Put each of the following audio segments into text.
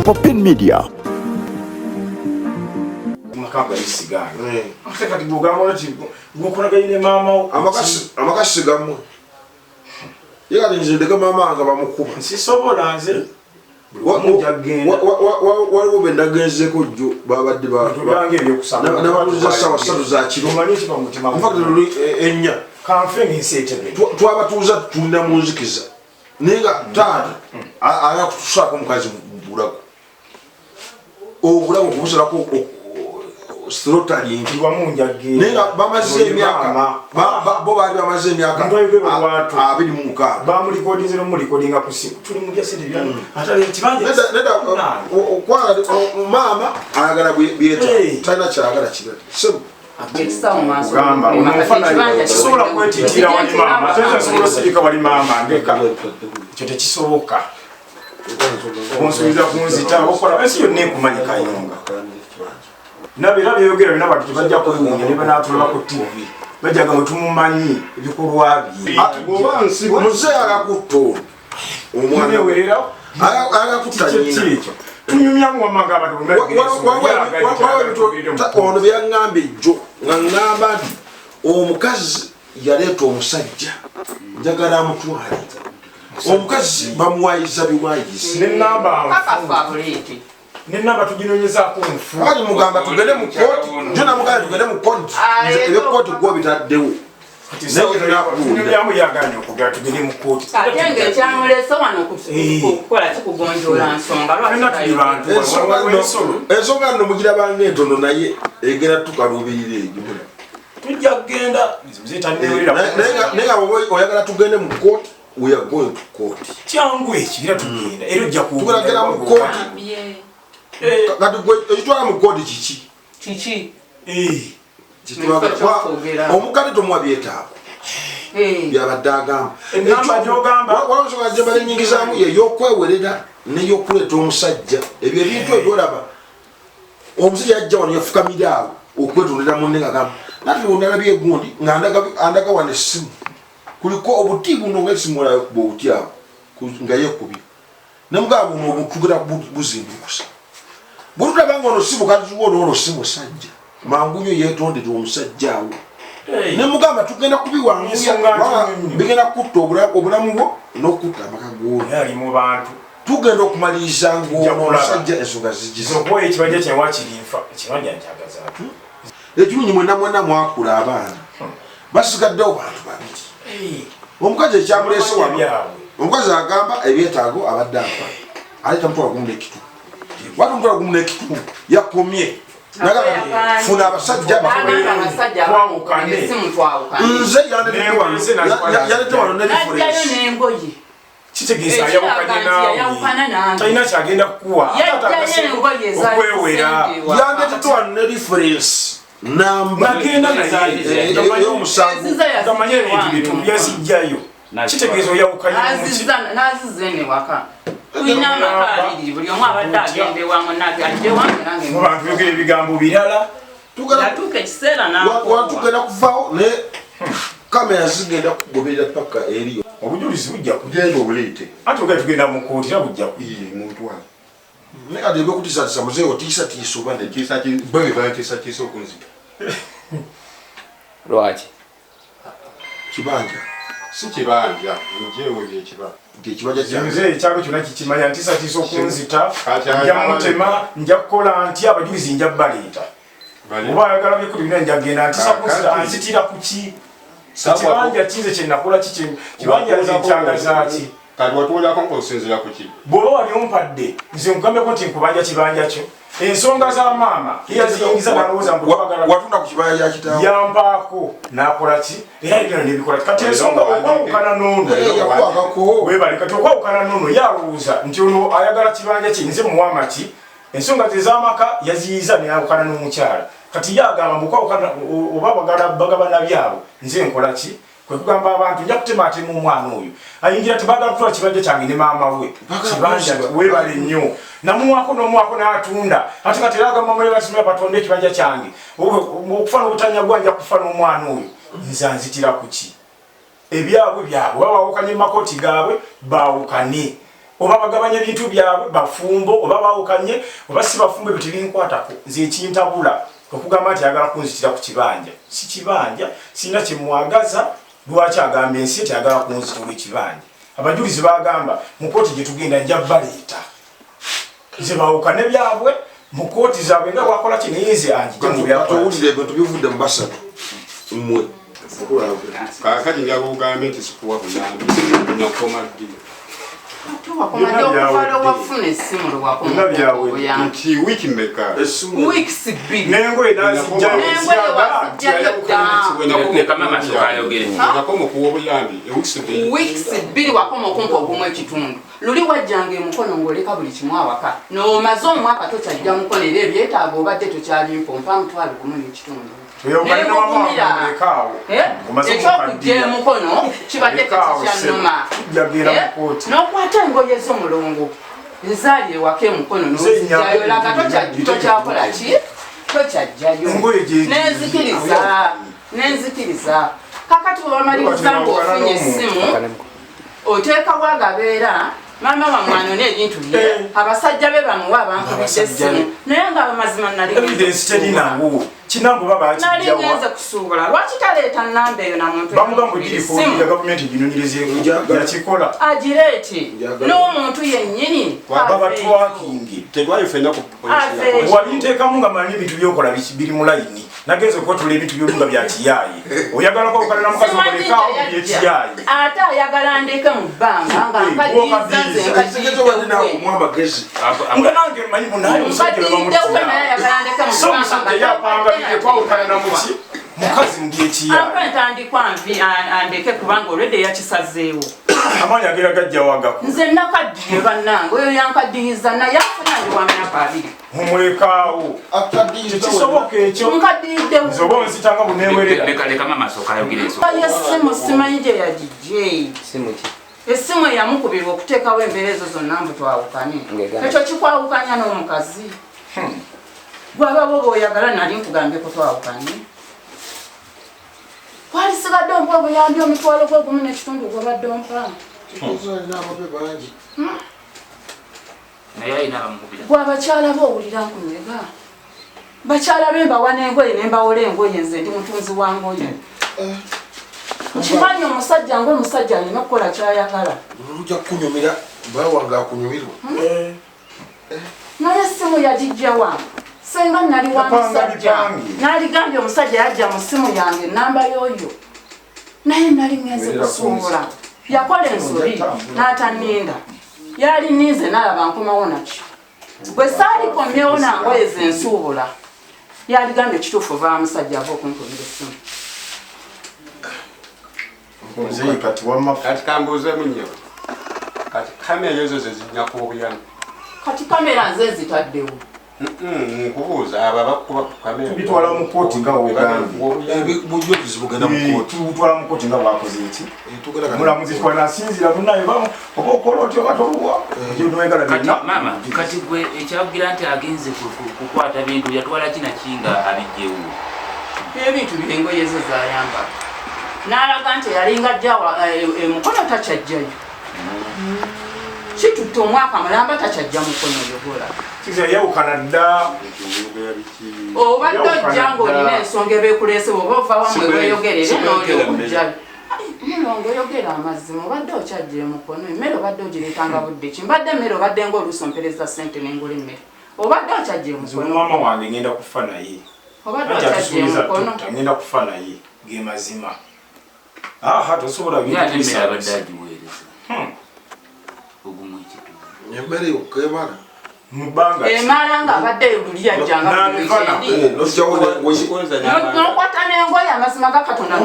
Popin Media. Makamba isiga. Akati bugamo ati gukuraga ine mama amakasi gamu. Yega nzindega mama anga bamukuba. Sisobola nze. Waliwo bendagenze ko jjo babadde ba. Tubange ebyokusanga. N'abaluza sawa salu za kiro. Tumanyi kiba mutima. Mpaka ennya. Kanfe ngisete. Twabatuuza tunda munzikiza. Nenga taata aga kutusako mukazi mbulako. Obulawo kubusalako slotali ndiwa munjage. Nenga bamaze emyaka bo bali bamaze emyaka abiri mu mukaaga. Bamuli kodinze no muli kodinga kusiku. Tuli mu gyasede byano. Atale kibanje. Neda kwa mama ayagala byeta. Tana kyagala kibali. Sebo Gamba umufana sobola kwetitira wali mama tete sobola sidika wali mama ndeka kyote kisoboka konsubiza kunzita okola wesi yo nekumanya kayonga nabira byogera bina batu bajja kuwunya ne banatula ku TV bajaga mutumumanyi ebikolwa bye gobansi muze agakutto omwana werera agakutanyina tunyumya mu manga abantu ono byangambe jjo ngamba nti omukazi yaleeta omusajja njagala amutwale omukazi bamuwayiza biwayizi nenamba tuginonyezaako nfu ali mugamba tugende mu kooti njo namugamba tugende mu kooti ebyokooti gwo bitaddewo tunyumyamu yaganya okugaa tugende mu kooti ate ng'ekyamulese wano okukola kikugonjoola nsonga ensonga nno mugirabanga entono naye egenda tukaluubirira egyo tujja kugenda naye oyagala tugende mu kooti we are going to court kyangu ekira tugenda era ojja kugeragera mu kooti kati ekitwala mu kooti kiki omukale tomuwa byetaago byabadde agamba walonsonga gyembala enyingizaamu yeyokwewerera neyokuleeta omusajja ebyo ebintu ebyolaba omusajja yajja wano yafukamira awo okwetondera munne nga gamba nati onalabye egundi ngaandaga wano essimu kuliko obuti buno ng'essimu bw'obuti awo nga yekubye nemugamba buno obutugera buzimbukusa butulabanga ono si mukaziwo ono si musajja mangunyo yetondera omusajja awo nemugamba tugenda kubiwanguya bigenda kutta obulamu bwo n'okutta amaka g'oli mu bantu tugenda okumaliriza ng'omusajja ensonga zigisekibanja kyewakirinfa ekibanja njagaza ekirungi mwena mwakula abaana basigaddewo bantu babiri omukazi ekyamuleese wano omukazi agamba ebyetaago abadde afa aleeta mutwala gumu n'ekitundu wati mutwala gumu n'ekitundu yakomye funa abasajja twawukane nze yandete wano nerifurensi kitegeeza ayawukanye naawe talina kyagenda kukuwa okwewera yandetete wano nerifurensi nagenda naye tamanye ebintu bitu yazijjayo kitegeeza oyawukanye mu bantu byogera ebigambo birala watugenda kuvaawo ne kamera zigenda kugoberera paka eriyo obujulizi bujja kugenda obuleete ate ogenda tugenda mu kooti era bujja muntwala naye ate ebyokutiisatiisa muzeeyi otiisatiisa oba netiisatiisa okunzita lwaki kibanja si kibanja njewe byekibanja nze ekyalo kyonna kikimanya ntiisatiisa okunzita nja mutema nja kukola nti abajulizi nja baleeta oba ayagala byekuli bina njagenda ntisa kunzita anzitira kuki ekibanja kinze kyenakola kibanja nkyagazaaki kati watuulako nkosinzira kuki bw'oba wali ompadde nze nkugambeko nti nkubanja kibanja kyo ensonga za maama yaziyingiza nalowooza watunda ku kibanja kya kitaawo yambaako nakola ki era ebyo nebikola kati ensonga okwawukana n'ono webale kati okwawukana n'ono yalowooza nti ono ayagala kibanja kye nze muwama ki ensonga ze z'amaka yaziyiza neyawukana n'omukyala kati yagamba mukwawukana oba bagabana byabo nze nkola ki kwe kugamba abantu nja kutematema omwana oyo ayingira tebagala kutwala kibanja kyange ne maama we kibanja webale nnyo namuwako n'omuwako n'atunda ate kati era agamba mulebasimaa batonde ekibanja kyange okufa n'obutanya gwanja kufa n'omwana oyo nze anzitira kuki ebyabwe byabwe bawukanye makoti gaabwe bawukane oba bagabanya ebintu byabwe bafumbo oba bawukanye oba si bafumbo ebyo tebinkwatako nze ekintabula okugamba nti ayagala kunzitira ku kibanja si kibanja sina kyemwagaza lwaki agamba ensi eti ayagala kunzitira ekibanja abajulizi bagamba mu kooti gye tugenda nja baleeta nze bawukane byabwe mu kooti zaabwe nga bwakola ki naye nze anjitowulire ebintu bivudde mu basatu mmwe kakati njagala ogambe nti sikuwa buyambi nakoma ddi nti wiiki mmeka nakoma okuwa obuyambi weeks bbiri wakoma okumpa ogumu ekitundu luli wajjanga emukono ng'oleka buli kimu awaka n'omaze omwaka tokyajja mukono era ebyetaaga obadde tokyabimpompa mutwalo gumu n'ekitundu ekyokujja emukono kibadde tekikyanuma n'okwata engoye z'omulongo ezaali ewaka emukono n'ozijjayo laga tokyakola ki tokyajjayo nenzikiriza kakati webamaliriza ng'ofunye essimu oteekawo agabeera mama wamwana n'ebintu bye abasajja be bamuwa bankubidde essimu naye nga bamazima nalinawo kinambo baba nalingenze kusuubula lwaki taleeta nnamba eyo namuntu gavumenti ginonyerezekuyakikola agireeti n'omuntu yennyini wabinteekamu nga manyi ebintu byokola biri mu layini nagenze okwetula ebintu byolunga bya kiyayi oyagala kwawukana na mukazi okolekaawo byekiyayi ate ayagala ndeke mu bbanga nga nkadinange manyi munaye omusajja bamutiyapanga twawukana na muki mukazi ndeke kubanga olwedde yakisazeewo amaanyi agera gajja wagaku nze nakaddiye bannange oyo yankaddiyiza naye afunange wamyaka 2 omulekaawo tekisoboka ekyo nze oba onzitanga bunewereayesimu simanyi gye yagijje essimu eyamukubirwa okuteekawo embeera ezo zonna mbu twawukane ekyo kikwawukanya n'omukazi gwababa oba oyagala nali nkugambeko twawukanye kwalisigadde ompa obuyambi omutwalo gwegumu n'ekitundu gwabadde ompa gwabakyala be owulira nkunywega bakyala be mbawa n'engoye nembawola engoye nze ndi mutunzi wa ngoye nkimanyi omusajja ngaomusajja alina okukola kyayagala ojja kukunyumira bawange akunyumirwa naye essimu yagijjawa senga nali wa musajja naligambye omusajja yajja mu ssimu yange enamba y'oyo naye nali ngenze kusuubula yakola ensobi n'ataninda yali ninze nalaba nkomawo naki bwe saalikomyewo nangoye ze nsuubula yaligambye kituufu vaa musajja ava okunkubira essimu kati kambuuzemu nnyo kati kamera ezo zezinyaku obuyambi kati kamera nze zitaddewo nkubuuza abo abakuba ku kamera bitwala mu kooti nga bujjo tuzibugenda mu kooti tubutwala mu kooti nga bwakoze eki mulamuzi twanasinzira munaye oba okola otyo batoluwa mama kati gwe ekyagira nti agenze kukwata bintu yatwala kinakinga abijjewo ebintu byengoye ezo zayamba n'alaga nti yalinga ajjawa emukono takyajjayo kitutte omwaka mulamba takyajja mukono yogola yawukana dda obadde ojja ng'olina ensonga ebekuleese oba ova wamwe weeyogerere n'oli okujjayo mulongo oyogera amazima obadde okyajja emukono emmere obadde ogireetanga budde ki mbadde emmere obadde ng'olusompereza ssente n'engula emmere obadde okyajja emukono maama wange ngenda kufa naye obadde okyajja emukono ngenda kufa naye ge mazima tosobola emmere yokka emala emala nga abadde luli yajjanga n'okwata n'engoye amazima ga katonda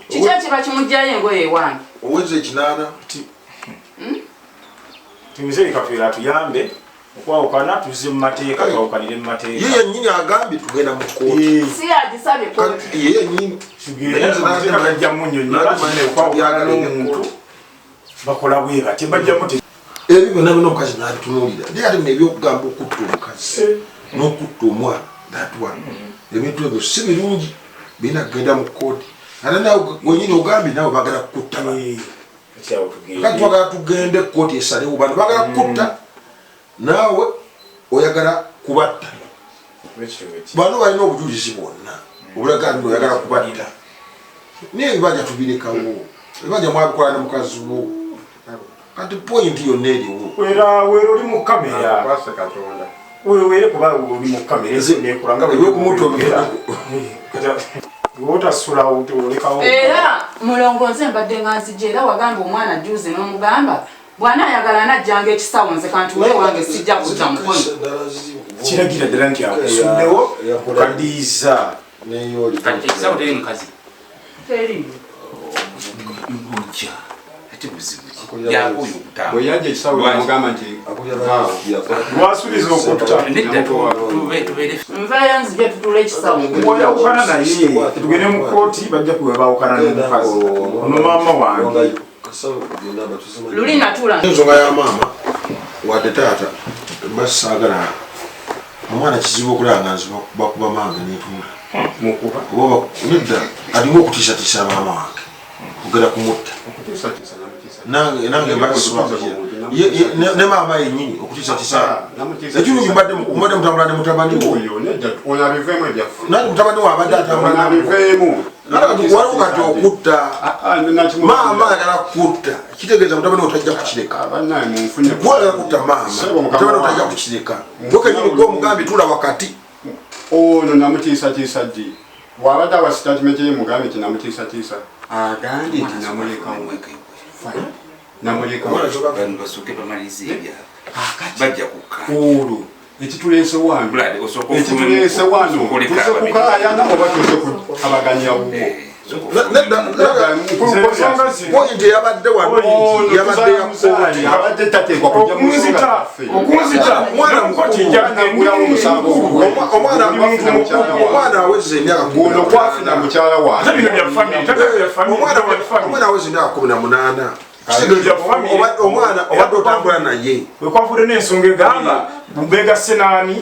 kiki ekiba kimugjayo engoye ewange oweza ekinaana timizeyi kafeera atuyambe okwawukana tuzze mu mateeka twawukanire mu mateeka ye yennyini agambye tugenda mu kooti si yagisabye kooti ye yennyini bajja munnyonnyola n'omuntu bakola bwe bati bajjamu ebyo byonna byonna omukazi n'abitunuulira naye ate nebyokugamba okutta omukazi n'okutta omwana natwa ebintu ebyo si birungi birina kugenda mu kooti Ate nawe gwenyini ogambye nawe bagala kutta. Kati twagala tugende kkooti esalewo bano bagala kutta naawe oyagala kubatta. Bano balina obujulizi bwonna obulaga nti oyagala kubatta. Naye ebibanja tubirekawo. Ebibanja mwabikola ne mukazi wo. Kati pointi yonna eriwo. Weera oli mu kamera. Weere kuba oli mu kamera ezineekulanga ebyokumutomera. Wotasula olekawo. Era mulongo nze mbadde nga nzija era wagamba omwana juze n'omugamba bwana ayagala najjanga ekisawo nze kanti ule wange sijja kujja mukono. Kiragira ddala nti akusuddewo okadiiza. Kati ekisawo teri mukazi. Teri. Mujja. Ate buzibu ki? Yakoyo okutamba. Bwe yajja ekisawo yamugamba nti lwasuubiza okutta. Nedda tubeere. Nvayo nzije tutule ekisawo. Bw'oyawukana naye tugende mu kkooti bajja kuba bawukana n'omukazi. Ono maama wange. Luli natula. Ensonga ya maama wadde taata basaagala omwana kizibu okulanga nziba bakuba mange n'etuula. Mukuba. Oba nedda alina okutiisatiisa maama wange kugera kumutta. Nange mbasiba ne maama yennyini okutiisatiisa. Ekirungi mbadde mutambula ne mutabani wo. Nange mutabani wo abadde atambula nabiveemu. Waliwo kati okutta. Maama ayagala kutta. Kitegeeza mutabani wo tajja kukireka. Gwagala kutta maama. Mutabani wo tajja kukireka. Gwekennyini gwe omugambi tuula wakati. Ono namutiisatiisa ddi. Bw'abadde awa sitatimenti ye mugambe nti namutiisatiisa. Agambye nti namulekawo. Namulekawo. Bano basooke bamalirize ebyabwe. Bajja kukka. Olwo ekituleese wano. Ekituleese wano. Tuze kukaayana oba tuze kubaganya wuwo. Pointi yabadde wano yabadde yakkooti. Abadde tateekwa kujja mu nsonga zaffe. Okunzita mwana mukoti omwana aweza emyaka guno kwafuna mukyala wange. omwana aweza emyaka 18. Omwana obadde otambula naye wekwavudde n'ensonga egamba begasse naani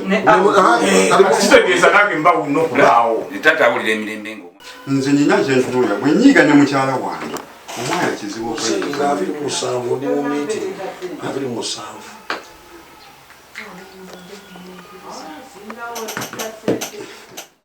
kitegeeza nange mbawulina okulaawo. Taata awulira emirembe ngo. Nze nina kyentunuulira bwe nnyiiga ne mukyala wange omwana kizibu nga 27 ndi mu miiti 27.